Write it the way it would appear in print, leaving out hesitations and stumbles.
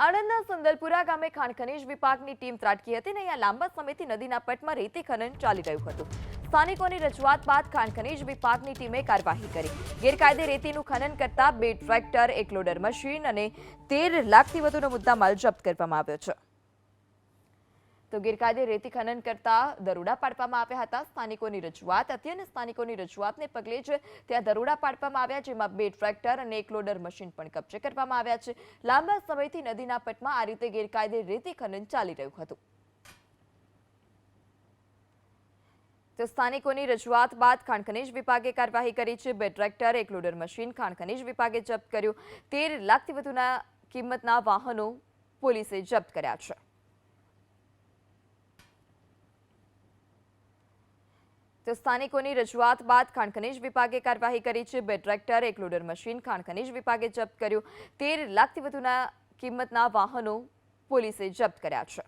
આણંદના સંદલપુરા ગામે ખાણ ખનીજ વિભાગની ટીમ ત્રાટકી હતી અને અહીંયા લાંબા સમયથી નદીના પટમાં રેતી ખનન ચાલી રહ્યું હતું। સ્થાનિકોની રજૂઆત બાદ ખાણ ખનીજ વિભાગની ટીમે કાર્યવાહી કરી। ગેરકાયદે રેતીનું ખનન કરતા 2 ટ્રેક્ટર, 1 લોડર મશીન અને 13 લાખથી વધુનો મુદ્દામાલ જપ્ત કરવામાં આવ્યો છે। તો ગેરકાયદે રેતી ખનન કરતા દરોડા પાડવામાં આવ્યા હતા। સ્થાનિકોની રજૂઆત હતી અને સ્થાનિકોની રજૂઆતને પગલે જ ત્યાં દરોડા પાડવામાં આવ્યા, જેમાં 2 ટ્રેક્ટર અને 1 લોડર મશીન પણ કબજે કરવામાં આવ્યા છે। લાંબા સમયથી નદીના પટમાં આ રીતે ગેરકાયદે રેતી ખનન ચાલી રહ્યું હતું। તો સ્થાનિકોની રજૂઆત બાદ ખાણ ખનીજ વિભાગે કાર્યવાહી કરી છે। 2 ટ્રેક્ટર, 1 લોડર મશીન ખાણ ખનીજ વિભાગે જપ્ત કર્યું। 13 લાખથી વધુના કિંમતના વાહનો પોલીસે જપ્ત કર્યા છે। તો સ્થાનિકોની રજૂઆત બાદ ખાણ ખનીજ વિભાગે કાર્યવાહી કરી છે। 2 ટ્રેક્ટર, 1 લોડર મશીન ખાણ ખનીજ વિભાગે જપ્ત કર્યું। 13 લાખથી વધુના કિંમતના વાહનો પોલીસે જપ્ત કર્યા છે।